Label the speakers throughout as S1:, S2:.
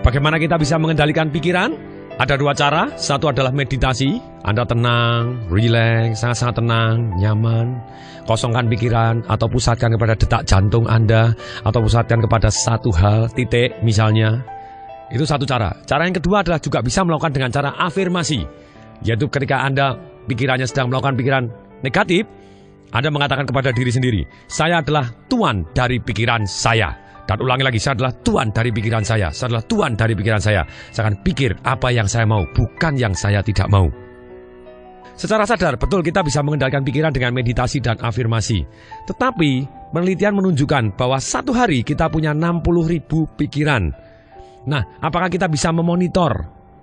S1: Bagaimana kita bisa mengendalikan pikiran? Ada dua cara. Satu adalah meditasi. Anda tenang, rileks, sangat-sangat tenang, nyaman. Kosongkan pikiran atau pusatkan kepada detak jantung Anda, atau pusatkan kepada satu hal, titik misalnya. Itu satu cara. Cara yang kedua adalah juga bisa melakukan dengan cara afirmasi. Yaitu ketika Anda pikirannya sedang melakukan pikiran negatif, Anda mengatakan kepada diri sendiri, saya adalah tuan dari pikiran saya. Dan ulangi lagi, saya adalah tuan dari pikiran saya. Saya adalah tuan dari pikiran saya. Saya akan pikir apa yang saya mau, bukan yang saya tidak mau. Secara sadar, betul kita bisa mengendalikan pikiran dengan meditasi dan afirmasi. Tetapi, penelitian menunjukkan bahwa satu hari kita punya 60.000 pikiran. Nah, apakah kita bisa memonitor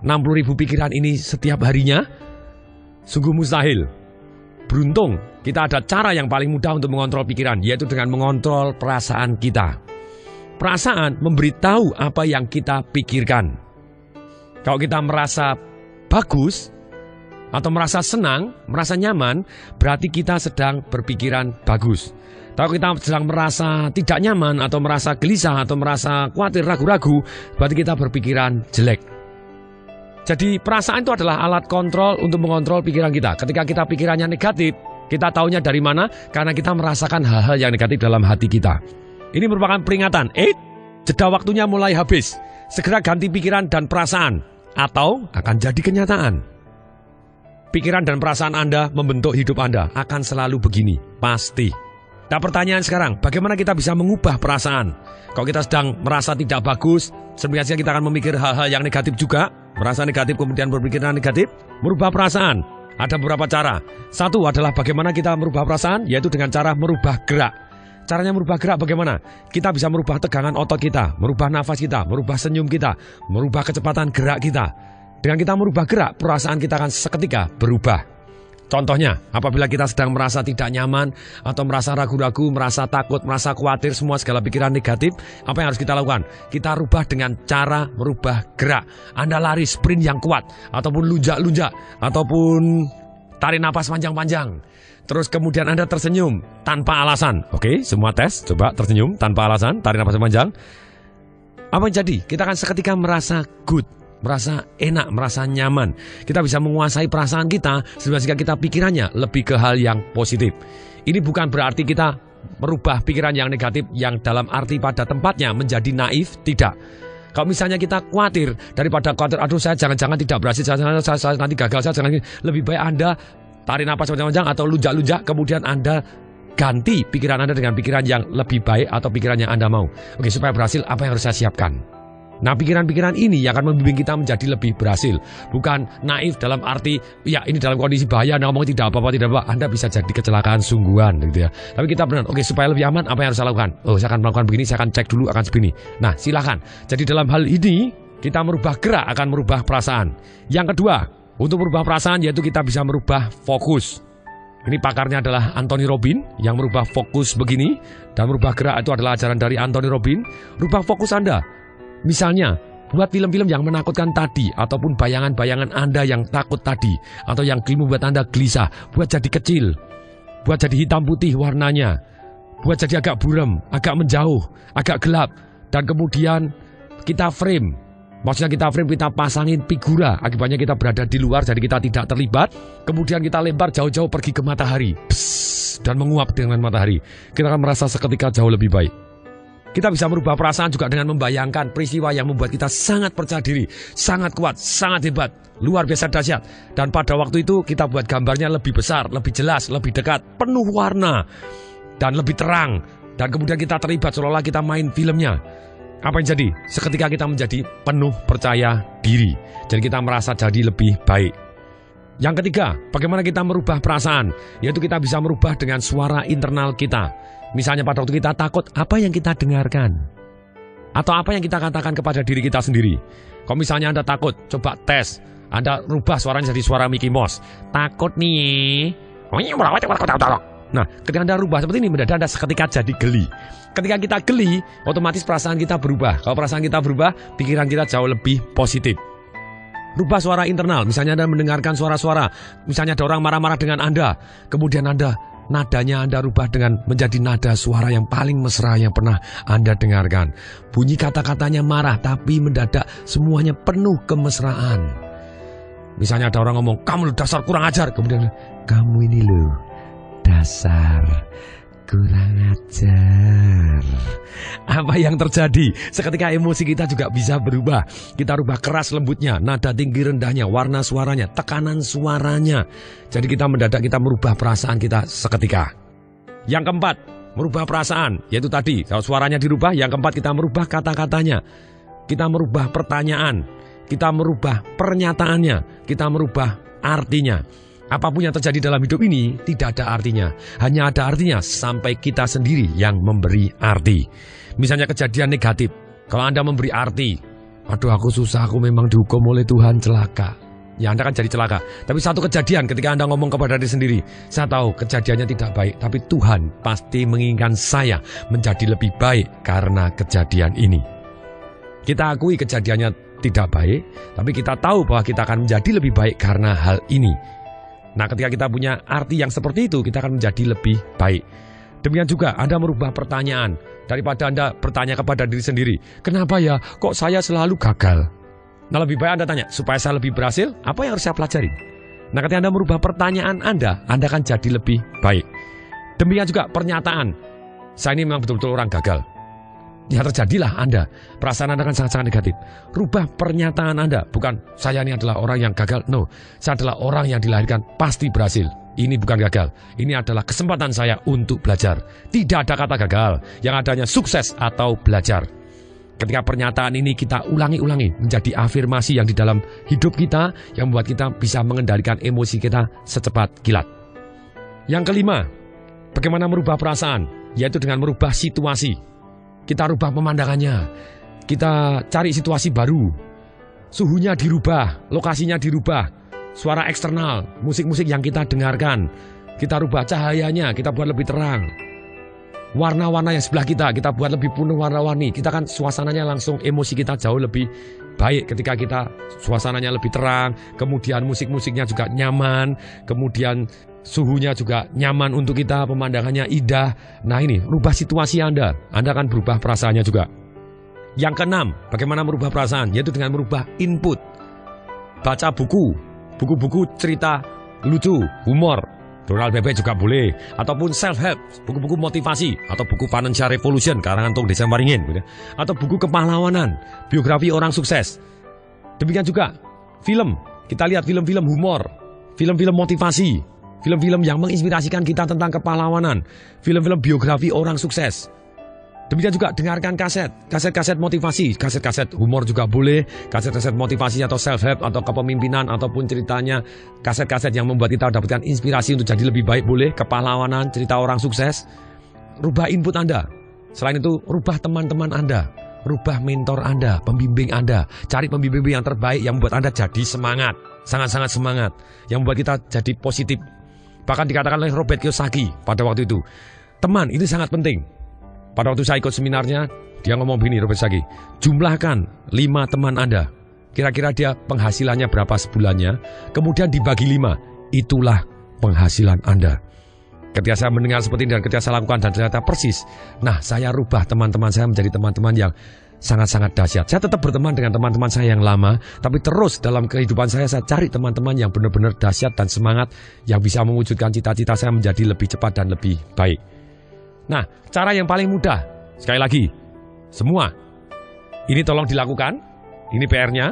S1: 60.000 pikiran ini setiap harinya? Sungguh mustahil. Beruntung, kita ada cara yang paling mudah untuk mengontrol pikiran, yaitu dengan mengontrol perasaan kita. Perasaan memberitahu apa yang kita pikirkan. Kalau kita merasa bagus atau merasa senang, merasa nyaman, berarti kita sedang berpikiran bagus. Kalau kita sedang merasa tidak nyaman atau merasa gelisah atau merasa khawatir, ragu-ragu, berarti kita berpikiran jelek. Jadi perasaan itu adalah alat kontrol untuk mengontrol pikiran kita. Ketika kita pikirannya negatif, kita taunya dari mana? Karena kita merasakan hal-hal yang negatif dalam hati kita. Ini merupakan peringatan, jeda waktunya mulai habis. Segera ganti pikiran dan perasaan, atau akan jadi kenyataan. Pikiran dan perasaan Anda membentuk hidup Anda, akan selalu begini, pasti. Nah pertanyaan sekarang, bagaimana kita bisa mengubah perasaan? Kalau kita sedang merasa tidak bagus, sebenarnya kita akan memikir hal-hal yang negatif juga. Merasa negatif kemudian berpikiran negatif, merubah perasaan. Ada beberapa cara. Satu adalah bagaimana kita merubah perasaan, yaitu dengan cara merubah gerak. Caranya merubah gerak bagaimana? Kita bisa merubah tegangan otot kita, merubah nafas kita, merubah senyum kita, merubah kecepatan gerak kita. Dengan kita merubah gerak, perasaan kita akan seketika berubah. Contohnya, apabila kita sedang merasa tidak nyaman, atau merasa ragu-ragu, merasa takut, merasa khawatir, semua segala pikiran negatif, apa yang harus kita lakukan? Kita rubah dengan cara merubah gerak. Anda lari sprint yang kuat, ataupun lunjak-lunjak, ataupun tarik napas panjang-panjang. Terus kemudian Anda tersenyum tanpa alasan. Oke, semua tes, coba tersenyum tanpa alasan, tarik napas panjang. Apa yang jadi? Kita akan seketika merasa good, merasa enak, merasa nyaman. Kita bisa menguasai perasaan kita sehingga kita pikirannya lebih ke hal yang positif. Ini bukan berarti kita merubah pikiran yang negatif yang dalam arti pada tempatnya menjadi naif, tidak. Kalau misalnya kita khawatir, daripada khawatir, aduh saya jangan-jangan tidak berhasil, saya nanti gagal, saya jangan, lebih baik Anda tarik napas panjang-panjang atau lunjak-lunjak, kemudian Anda ganti pikiran Anda dengan pikiran yang lebih baik atau pikiran yang Anda mau. Oke, supaya berhasil, apa yang harus saya siapkan? Nah, pikiran-pikiran ini yang akan membimbing kita menjadi lebih berhasil. Bukan naif dalam arti, ya ini dalam kondisi bahaya, Anda ngomong tidak apa-apa, tidak apa, Anda bisa jadi kecelakaan sungguhan gitu ya. Tapi kita benar, oke, supaya lebih aman, apa yang harus saya lakukan? Oh, saya akan melakukan begini, saya akan cek dulu, akan begini. Nah, silakan. Jadi dalam hal ini, kita merubah gerak akan merubah perasaan. Yang kedua, untuk merubah perasaan yaitu kita bisa merubah fokus. Ini pakarnya adalah Anthony Robbins yang merubah fokus begini. Dan merubah gerak itu adalah ajaran dari Anthony Robbins. Rubah fokus Anda. Misalnya, buat film-film yang menakutkan tadi, ataupun bayangan-bayangan Anda yang takut tadi, atau yang membuat Anda gelisah, buat jadi kecil, buat jadi hitam putih warnanya, buat jadi agak buram, agak menjauh, agak gelap. Dan kemudian kita frame. Maksudnya kita frame, kita pasangin figura. Akibatnya kita berada di luar, jadi kita tidak terlibat. Kemudian kita lempar jauh-jauh pergi ke matahari. Psst, dan menguap dengan matahari. Kita akan merasa seketika jauh lebih baik. Kita bisa merubah perasaan juga dengan membayangkan peristiwa yang membuat kita sangat percaya diri, sangat kuat, sangat hebat, luar biasa dahsyat. Dan pada waktu itu kita buat gambarnya lebih besar, lebih jelas, lebih dekat, penuh warna, dan lebih terang. Dan kemudian kita terlibat seolah-olah kita main filmnya. Apa yang jadi? Seketika kita menjadi penuh percaya diri. Jadi kita merasa jadi lebih baik. Yang ketiga, bagaimana kita merubah perasaan? Yaitu kita bisa merubah dengan suara internal kita. Misalnya pada waktu kita takut, apa yang kita dengarkan? Atau apa yang kita katakan kepada diri kita sendiri? Kalau misalnya Anda takut, coba tes. Anda rubah suaranya jadi suara Mickey Mouse. Takut nih. Nah, ketika Anda rubah seperti ini, mendadak Anda seketika jadi geli. Ketika kita geli, otomatis perasaan kita berubah. Kalau perasaan kita berubah, pikiran kita jauh lebih positif. Rubah suara internal. Misalnya Anda mendengarkan suara-suara. Misalnya ada orang marah-marah dengan Anda. Kemudian Anda Nadanya Anda rubah dengan menjadi nada suara yang paling mesra yang pernah Anda dengarkan. Bunyi kata-katanya marah, tapi mendadak semuanya penuh kemesraan. Misalnya ada orang ngomong, kamu dasar kurang ajar. Kemudian, kamu ini loh, dasar kurang ajar. Apa yang terjadi? Seketika emosi kita juga bisa berubah. Kita rubah keras lembutnya, nada tinggi rendahnya, warna suaranya, tekanan suaranya. Jadi kita mendadak kita merubah perasaan kita seketika. Yang keempat, merubah perasaan. Yaitu tadi, kalau suaranya dirubah. Yang keempat, kita merubah kata-katanya. Kita merubah pertanyaan. Kita merubah pernyataannya. Kita merubah artinya. Apapun yang terjadi dalam hidup ini tidak ada artinya. Hanya ada artinya sampai kita sendiri yang memberi arti. Misalnya kejadian negatif. Kalau Anda memberi arti, aduh aku susah, aku memang dihukum oleh Tuhan, celaka. Ya Anda kan jadi celaka. Tapi satu kejadian ketika Anda ngomong kepada diri sendiri, saya tahu kejadiannya tidak baik, tapi Tuhan pasti menginginkan saya menjadi lebih baik karena kejadian ini. Kita akui kejadiannya tidak baik, tapi kita tahu bahwa kita akan menjadi lebih baik karena hal ini. Nah, ketika kita punya arti yang seperti itu, kita akan menjadi lebih baik. Demikian juga Anda merubah pertanyaan. Daripada Anda bertanya kepada diri sendiri, kenapa ya kok saya selalu gagal? Nah, lebih baik Anda tanya, supaya saya lebih berhasil, apa yang harus saya pelajari? Nah, ketika Anda merubah pertanyaan Anda akan jadi lebih baik. Demikian juga pernyataan, saya ini memang betul-betul orang gagal. Ya terjadilah Anda, perasaan Anda kan sangat-sangat negatif. Rubah pernyataan Anda, bukan saya ini adalah orang yang gagal. No, saya adalah orang yang dilahirkan pasti berhasil. Ini bukan gagal, ini adalah kesempatan saya untuk belajar. Tidak ada kata gagal, yang adanya sukses atau belajar. Ketika pernyataan ini kita ulangi-ulangi menjadi afirmasi yang di dalam hidup kita, yang membuat kita bisa mengendalikan emosi kita secepat kilat. Yang kelima, bagaimana merubah perasaan, yaitu dengan merubah situasi. Kita rubah pemandangannya, kita cari situasi baru, suhunya dirubah, lokasinya dirubah, suara eksternal, musik-musik yang kita dengarkan, kita rubah cahayanya, kita buat lebih terang. Warna-warna yang sebelah kita buat lebih penuh warna-warni. Kita kan suasananya langsung, emosi kita jauh lebih baik ketika kita suasananya lebih terang, kemudian musik-musiknya juga nyaman, kemudian suhunya juga nyaman untuk kita, pemandangannya indah. Nah ini, rubah situasi Anda akan berubah perasaannya juga. Yang keenam, bagaimana merubah perasaan? Yaitu dengan merubah input. Baca buku-buku cerita lucu, humor, Donald Bebe juga boleh. Ataupun self-help, buku-buku motivasi. Atau buku Financial Revolution, karangan Tung Desa Waringin. Atau buku kepahlawanan, biografi orang sukses. Demikian juga film, kita lihat film-film humor, film-film motivasi, film-film yang menginspirasikan kita tentang kepahlawanan, film-film biografi orang sukses. Demikian juga dengarkan kaset-kaset motivasi, kaset-kaset humor juga boleh, kaset-kaset motivasi atau self-help atau kepemimpinan ataupun ceritanya, kaset-kaset yang membuat kita dapatkan inspirasi untuk jadi lebih baik boleh, kepahlawanan, cerita orang sukses. Rubah input Anda. Selain itu, rubah teman-teman Anda, rubah mentor Anda, pembimbing Anda. Cari pembimbing yang terbaik yang membuat Anda jadi semangat, sangat-sangat semangat, yang membuat kita jadi positif. Bahkan dikatakan oleh Robert Kiyosaki pada waktu itu, teman ini sangat penting. Pada waktu saya ikut seminarnya, dia ngomong begini, Robert Kiyosaki, jumlahkan 5 teman Anda. Kira-kira dia penghasilannya berapa sebulannya, kemudian dibagi 5, itulah penghasilan Anda. Ketika saya mendengar seperti ini dan ketika saya lakukan dan ternyata persis, nah saya rubah teman-teman saya menjadi teman-teman yang sangat-sangat dahsyat. Saya tetap berteman dengan teman-teman saya yang lama, tapi terus dalam kehidupan saya cari teman-teman yang benar-benar dahsyat dan semangat, yang bisa mewujudkan cita-cita saya menjadi lebih cepat dan lebih baik. Nah, cara yang paling mudah, sekali lagi, semua ini tolong dilakukan, ini PR-nya.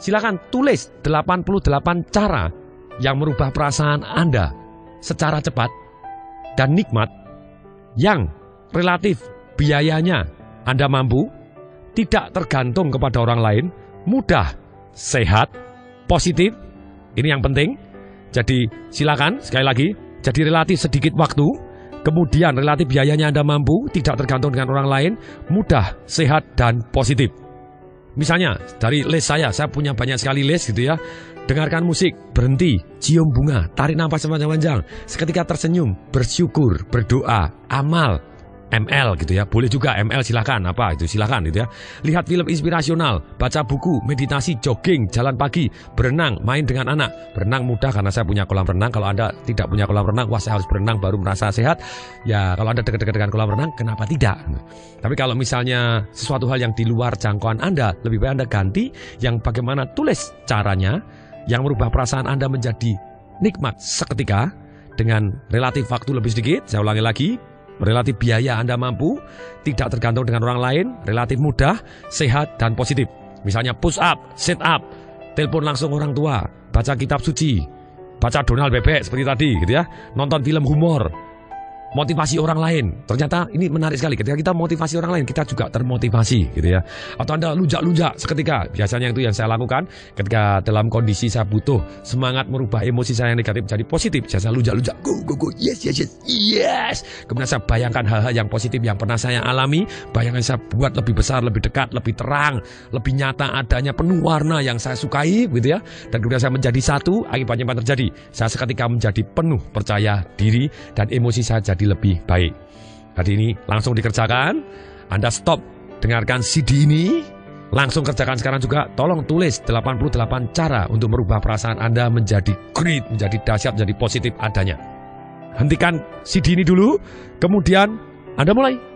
S1: Silakan tulis 88 cara yang merubah perasaan Anda secara cepat dan nikmat, yang relatif biayanya Anda mampu, tidak tergantung kepada orang lain, mudah, sehat, positif. Ini yang penting. Jadi silakan sekali lagi, jadi relatif sedikit waktu, kemudian relatif biayanya Anda mampu, tidak tergantung dengan orang lain, mudah, sehat, dan positif. Misalnya dari list saya punya banyak sekali list gitu ya. Dengarkan musik, berhenti, cium bunga, tarik nafas sepanjang-panjang, seketika tersenyum, bersyukur, berdoa, amal, ML gitu ya. Boleh juga ML, silakan, apa itu silakan gitu ya. Lihat film inspirasional, baca buku, meditasi, jogging, jalan pagi, berenang, main dengan anak. Berenang mudah karena saya punya kolam renang. Kalau Anda tidak punya kolam renang, wah saya harus berenang baru merasa sehat. Ya kalau Anda dekat-dekat dengan kolam renang, kenapa tidak? Tapi kalau misalnya sesuatu hal yang di luar jangkauan Anda, lebih baik Anda ganti yang bagaimana tulis caranya yang merubah perasaan Anda menjadi nikmat seketika dengan relatif waktu lebih sedikit. Saya ulangi lagi, relatif biaya Anda mampu, tidak tergantung dengan orang lain, relatif mudah, sehat, dan positif. Misalnya push up, sit up, telepon langsung orang tua, baca kitab suci, baca Donald Bebek seperti tadi gitu ya, nonton film humor, motivasi orang lain. Ternyata ini menarik sekali. Ketika kita motivasi orang lain, kita juga termotivasi gitu ya. Atau Anda lunjak-lunjak seketika. Biasanya itu yang saya lakukan ketika dalam kondisi saya butuh semangat merubah emosi saya yang negatif jadi positif. Saya lunjak-lunjak, go, yes. Kemudian saya bayangkan hal-hal yang positif yang pernah saya alami. Bayangan saya buat lebih besar, lebih dekat, lebih terang, lebih nyata adanya, penuh warna yang saya sukai gitu ya. Dan kemudian saya menjadi satu, akibatnya apa terjadi? Saya seketika menjadi penuh percaya diri dan emosi saya jadi lebih baik. Hari ini langsung dikerjakan. Anda stop dengarkan CD ini, langsung kerjakan sekarang juga. Tolong tulis 88 cara untuk merubah perasaan Anda menjadi great, menjadi dahsyat, menjadi positif adanya. Hentikan CD ini dulu, kemudian Anda mulai.